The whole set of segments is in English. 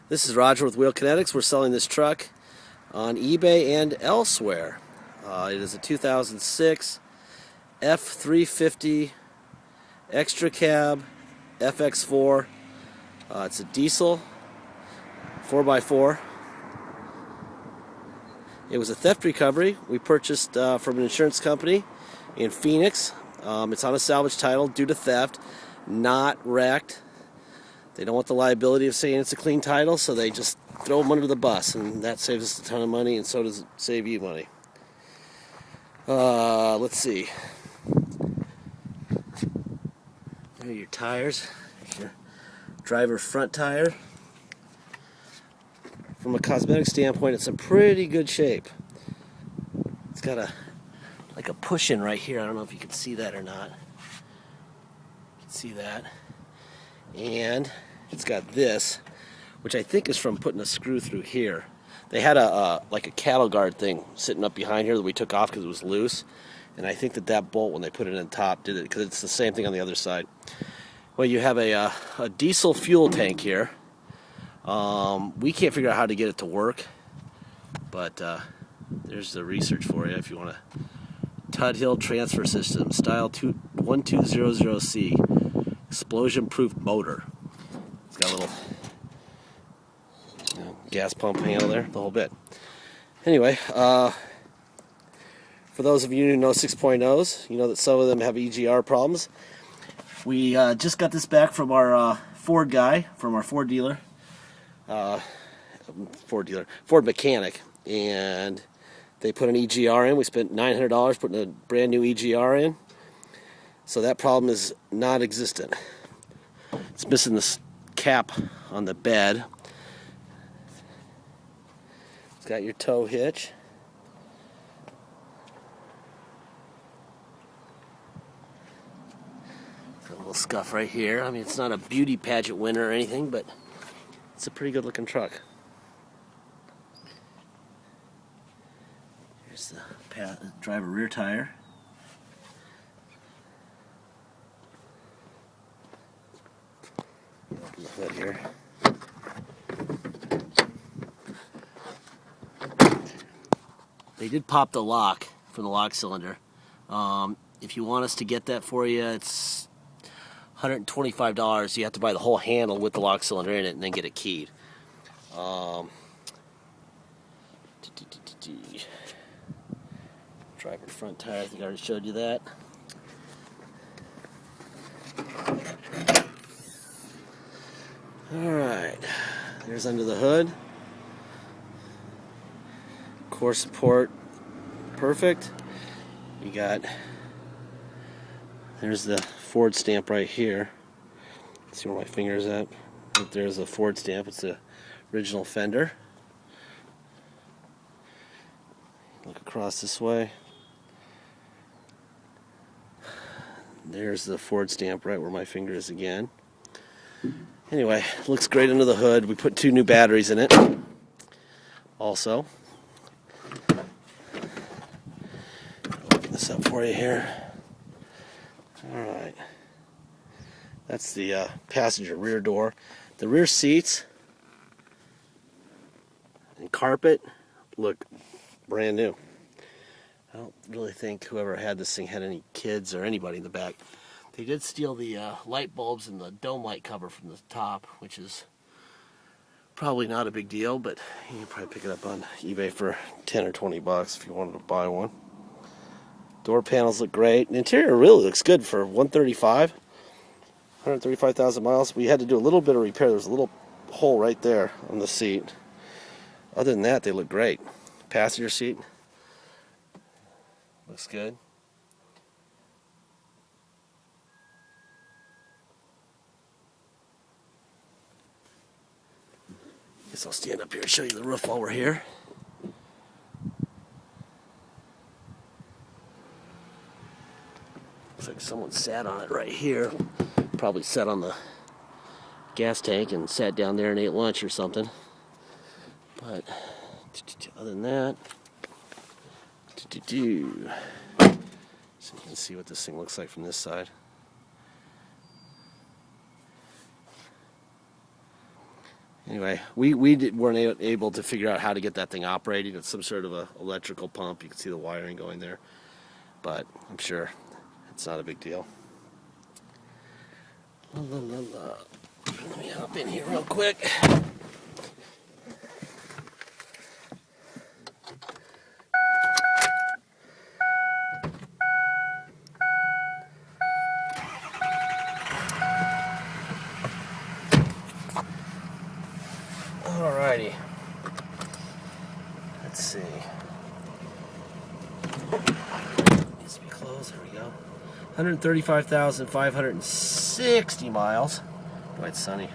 This is Roger with Wheel Kinetics. We're selling this truck on eBay and elsewhere. It is a 2006 f350 XCab FX4. It's a diesel 4x4. It was a theft recovery we purchased from an insurance company in Phoenix. It's on a salvage title due to theft, not wrecked. They don't want the liability of saying it's a clean title, so they just throw them under the bus, and that saves us a ton of money, and so does it save you money. Let's see. There are your tires. Here's your driver front tire. From a cosmetic standpoint, it's in pretty good shape. It's got like a push-in right here. I don't know if you can see that or not. You can see that. And it's got this, which I think is from putting a screw through here. They had like a cattle guard thing sitting up behind here that we took off because it was loose, and I think that bolt, when they put it in top, did it, because it's the same thing on the other side. Well, you have a diesel fuel tank here. We can't figure out how to get it to work, but there's the research for you if you want to. Tudhill transfer system, style 1200C. Explosion-proof motor. It's got a little gas pump handle there, the whole bit. Anyway, for those of you who know 6.0s, you know that some of them have EGR problems. We just got this back from our Ford guy, from our Ford dealer, Ford mechanic, and they put an EGR in. We spent $900 putting a brand new EGR in. So that problem is non-existent. It's missing this cap on the bed. It's got your tow hitch. Got a little scuff right here. I mean, it's not a beauty pageant winner or anything, but it's a pretty good looking truck. Here's the driver rear tire. Open the hood here. They did pop the lock from the lock cylinder. If you want us to get that for you, it's $125. You have to buy the whole handle with the lock cylinder in it and then get it keyed. Driver front tire, I think I already showed you that. Alright, there's under the hood. Core support, perfect. You got, there's the Ford stamp right here. See where my finger is at? Right there's a Ford stamp, it's the original fender. Look across this way. There's the Ford stamp right where my finger is again. Anyway, looks great under the hood. We put 2 new batteries in it. Also, open this up for you here. Alright. That's the passenger rear door. The rear seats and carpet look brand new. I don't really think whoever had this thing had any kids or anybody in the back. They did steal the light bulbs and the dome light cover from the top, which is probably not a big deal, but you can probably pick it up on eBay for 10 or 20 bucks if you wanted to buy one. Door panels look great. The interior really looks good for 135,000 miles. We had to do a little bit of repair. There's a little hole right there on the seat. Other than that, they look great. Passenger seat looks good. Guess I'll stand up here and show you the roof while we're here. Looks like someone sat on it right here. Probably sat on the gas tank and sat down there and ate lunch or something. But other than that, so you can see what this thing looks like from this side. Anyway, we weren't able to figure out how to get that thing operating. It's some sort of a electrical pump. You can see the wiring going there, but I'm sure it's not a big deal. Let me hop in here real quick. Alrighty. Let's see. Needs to be closed. There we go. 135,560 miles. Boy, it's sunny.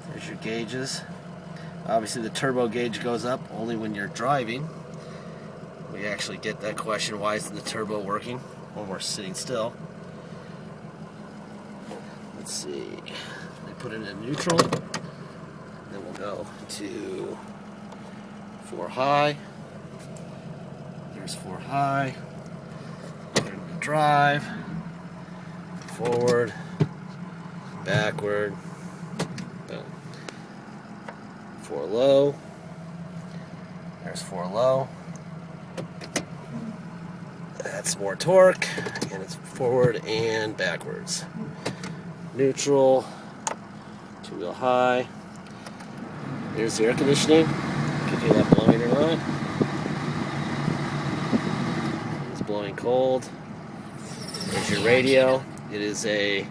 There's your gauges. Obviously, the turbo gauge goes up only when you're driving. We actually get that question, why isn't the turbo working when we're sitting still? Let's see. They put it in neutral. Then we'll go to 4 high. There's 4 high. Turn to drive. Forward. Backward. Boom. 4 low. There's 4 low. That's more torque, and it's forward and backwards. Neutral. 2-wheel high. There's the air conditioning. Can you hear that blowing or not? It's blowing cold. There's your radio. It is a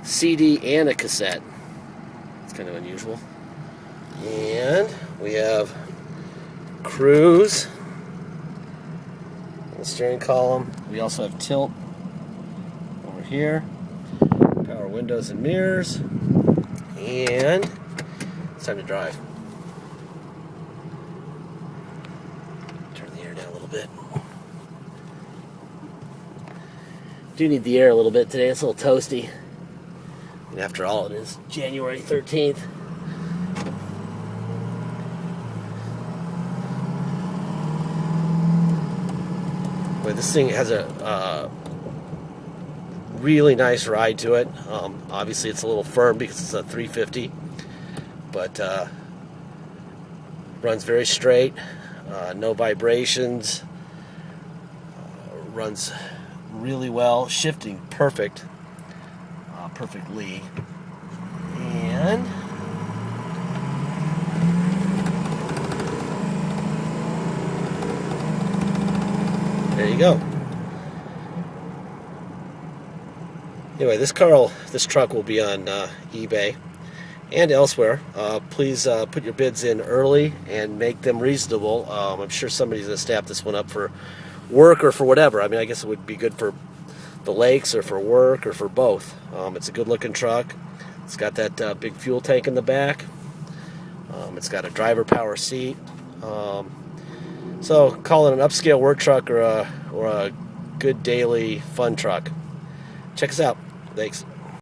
CD and a cassette. It's kind of unusual. And we have cruise. The steering column. We also have tilt over here. Power windows and mirrors. And it's time to drive. Turn the air down a little bit. Do need the air a little bit today. It's a little toasty. And after all, it is January 13th. But this thing has a really nice ride to it. Obviously, it's a little firm because it's a 350. But runs very straight, no vibrations, runs really well, shifting perfectly, and there you go. Anyway, this truck will be on eBay and elsewhere. Please put your bids in early and make them reasonable. I'm sure somebody's going to snap this one up for work or for whatever. I mean, I guess it would be good for the lakes or for work or for both. It's a good looking truck. It's got that big fuel tank in the back. It's got a driver power seat. So call it an upscale work truck or a good daily fun truck. Check us out. Thanks.